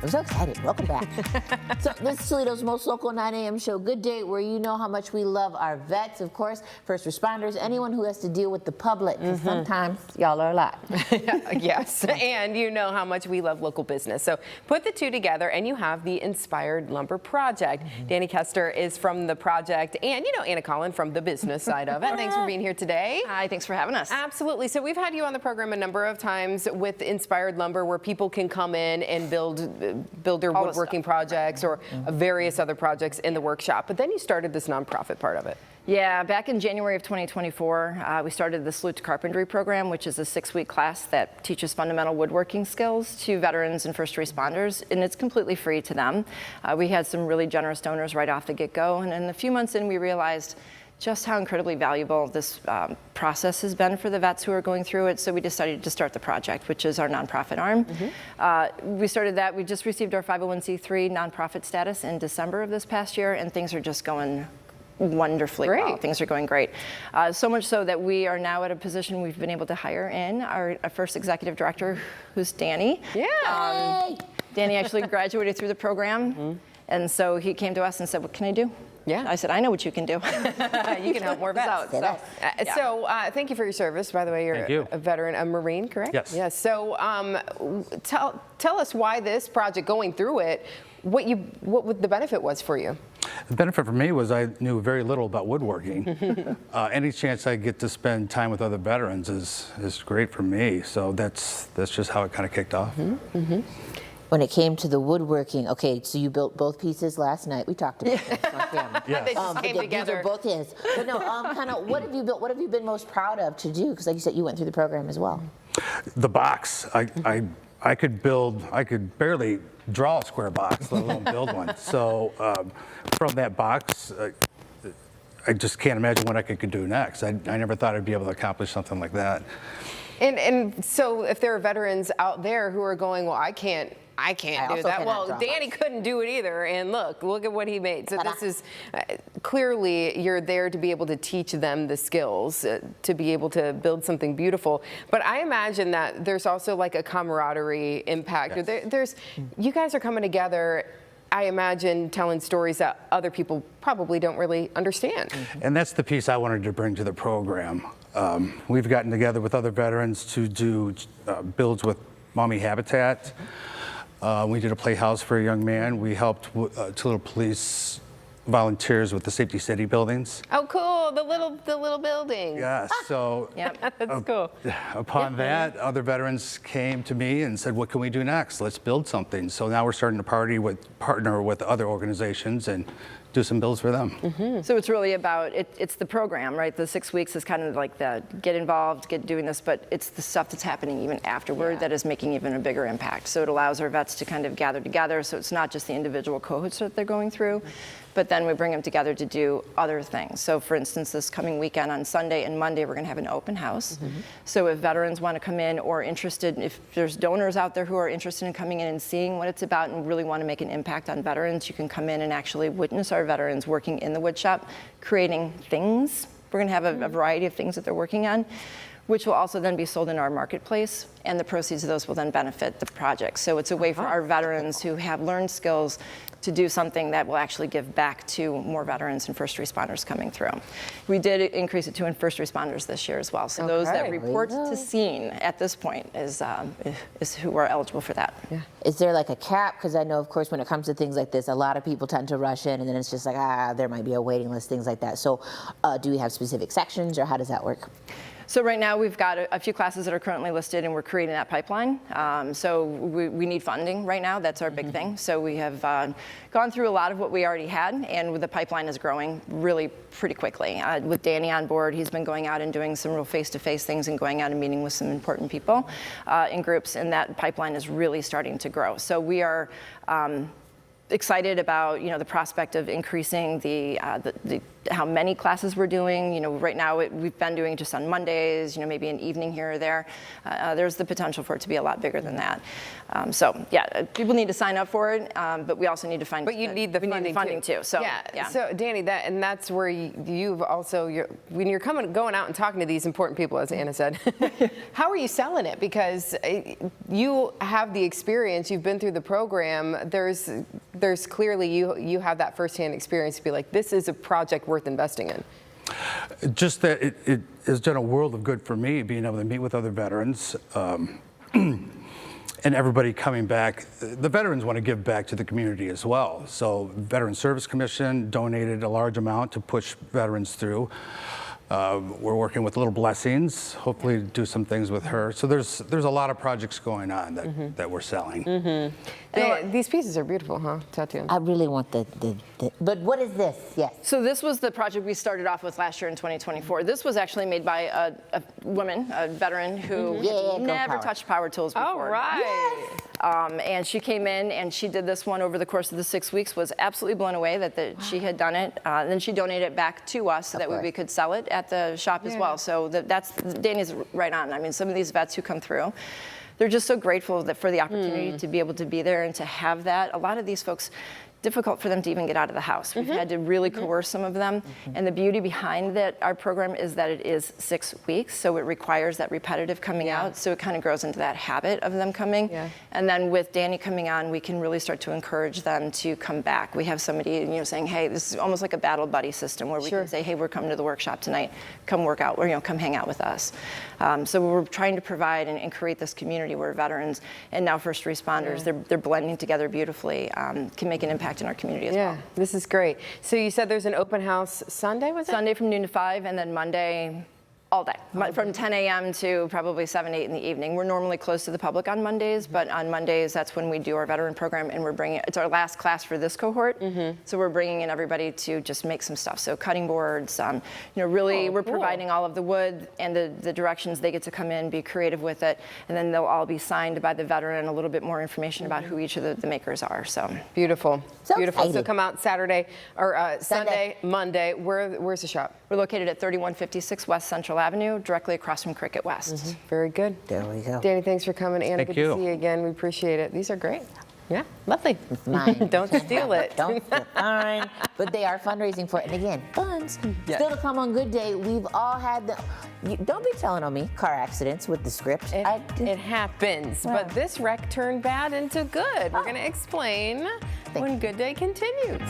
I'm so excited. Welcome back. So this is Toledo's most local 9 a.m. show, Good Day, where you know how much we love our vets, of course, first responders, anyone who has to deal with the public. Sometimes y'all are a lot. Yes, and you know how much we love local business. So put the two together and you have the Inspired Lumber Project. Danny Koester is from the project, and you know Anna Kolin from the business side of it. Thanks for being here today. Hi, thanks for having us. Absolutely. So we've had you on the program a number of times with Inspired Lumber, where people can come in and build their woodworking projects or various other projects in the workshop. But then you started this nonprofit part of it. Yeah, back in January of 2024, we started the Salute to Carpentry program, which is a 6-week class that teaches fundamental woodworking skills to veterans and first responders, and it's completely free to them. We had some really generous donors right off the get-go, and in a few months in, we realized just how incredibly valuable this process has been for the vets who are going through it. So we decided to start the project, which is our nonprofit arm. We started that. We just received our 501c3 nonprofit status in December of this past year, and things are just going wonderfully well. Things are going great. So much so that we are now at a position we've been able to hire in our first executive director, who's Danny. Yeah. Danny actually graduated through the program, and so he came to us and said, "What can I do?" Yeah. I said, "I know what you can do." You can help more vets. So thank you for your service. By the way, you're a veteran, a Marine, correct? Yes. Yes. So tell us why this project, going through it, what the benefit was for you. The benefit for me was I knew very little about woodworking. Any chance I get to spend time with other veterans is great for me. So that's just how it kind of kicked off. When it came to the woodworking, okay, so you built both pieces last night. We talked about this on camera. Yes. They just came together. These are both his. But no, kind of, what have you built? What have you been most proud of to do? Because like you said, you went through the program as well. The box. I could barely draw a square box, let alone build one. So from that box, I just can't imagine what I could do next. I never thought I'd be able to accomplish something like that. And so if there are veterans out there who are going, well, I can't do that. Well, Danny couldn't do it either. And look at what he made. So this is clearly you're there to be able to teach them the skills to be able to build something beautiful. But I imagine that there's also like a camaraderie impact. Yes. You guys are coming together, I imagine, telling stories that other people probably don't really understand. And that's the piece I wanted to bring to the program. We've gotten together with other veterans to do builds with Mommy Habitat. We did a playhouse for a young man. We helped Toledo police volunteers with the Safety City buildings. Oh, cool! The little building. Yeah. So that's cool. Upon that, other veterans came to me and said, "What can we do next? Let's build something." So now we're starting to partner with other organizations and do some builds for them. So it's really about, it's the program, right? The 6 weeks is kind of like the get involved, get doing this, but it's the stuff that's happening even afterward that is making even a bigger impact. So it allows our vets to kind of gather together, so it's not just the individual cohorts that they're going through, but then we bring them together to do other things. So for instance, this coming weekend on Sunday and Monday, we're gonna have an open house. So if veterans wanna come in or interested, if there's donors out there who are interested in coming in and seeing what it's about and really wanna make an impact on veterans, you can come in and actually witness our veterans working in the wood shop, creating things. We're gonna have a variety of things that they're working on, which will also then be sold in our marketplace, and the proceeds of those will then benefit the project. So it's a way for our veterans who have learned skills to do something that will actually give back to more veterans and first responders coming through. We did increase it to first responders this year as well. So those that report to scene at this point is who are eligible for that. Is there like a cap? Because I know, of course, when it comes to things like this, a lot of people tend to rush in, and then it's just like, there might be a waiting list, things like that. So do we have specific sections, or how does that work? So right now we've got a few classes that are currently listed, and we're creating that pipeline. So we need funding right now. That's our big thing. So we have gone through a lot of what we already had, and the pipeline is growing really pretty quickly. With Danny on board, he's been going out and doing some real face-to-face things and going out and meeting with some important people in groups, and that pipeline is really starting to grow. So we are excited about, the prospect of increasing the how many classes we're doing. Right now we've been doing just on Mondays, maybe an evening here or there. There's the potential for it to be a lot bigger than that. So yeah, people need to sign up for it, but we also need to find. But you need the funding too. So yeah. So Danny, that's where you've also when you're going out and talking to these important people, as Anna said, how are you selling it? Because you have the experience, you've been through the program. There's clearly you have that firsthand experience to be like, this is a project worth investing in. Just that it has done a world of good for me, being able to meet with other veterans. And everybody coming back. The veterans want to give back to the community as well. So Veteran Service Commission donated a large amount to push veterans through. We're working with Little Blessings, hopefully to do some things with her. So there's a lot of projects going on that we're selling. These pieces are beautiful, huh? Tattoo. I really want but what is this? Yes. So this was the project we started off with last year in 2024. This was actually made by a woman, a veteran who had never touched power tools before. Oh, right. Yes. And she came in and she did this one over the course of the 6 weeks, was absolutely blown away that she had done it. Then she donated it back to us so that we could sell it at the shop as well. So Danny's right on. I mean, some of these vets who come through, they're just so grateful for the opportunity to be able to be there and to have that. A lot of these folks, difficult for them to even get out of the house. We've had to really coerce some of them. And the beauty behind our program is that it is 6 weeks, so it requires that repetitive coming out, so it kind of grows into that habit of them coming. And then with Danny coming on, we can really start to encourage them to come back. We have somebody saying, hey, this is almost like a battle buddy system where we can say, hey, we're coming to the workshop tonight, come work out, or come hang out with us. So we're trying to provide and create this community where veterans and now first responders, they're blending together beautifully, can make an impact in our community as well. This is great. So you said there's an open house Sunday, was it? Sunday from noon to 5, and then Monday all day, from 10 a.m. to probably 7, 8 in the evening. We're normally closed to the public on Mondays, but on Mondays, that's when we do our veteran program, and it's our last class for this cohort. So we're bringing in everybody to just make some stuff. So cutting boards, really we're providing all of the wood and the directions. They get to come in, be creative with it, and then they'll all be signed by the veteran and a little bit more information about who each of the makers are. So beautiful. So beautiful. exciting. So come out Saturday or Sunday, Monday. Where's the shop? We're located at 3156 West Central Avenue, directly across from Cricket West. Very good. There we go. Danny, thanks for coming. Anna, good to see you again. We appreciate it. These are great. Yeah, lovely. Mine. Don't steal it. Don't steal fine. But they are fundraising for it. And again, funds. Still to come on Good Day, we've all had don't be telling on me, car accidents with the script. It happens. But this wreck turned bad into good. We're going to explain when Good Day continues.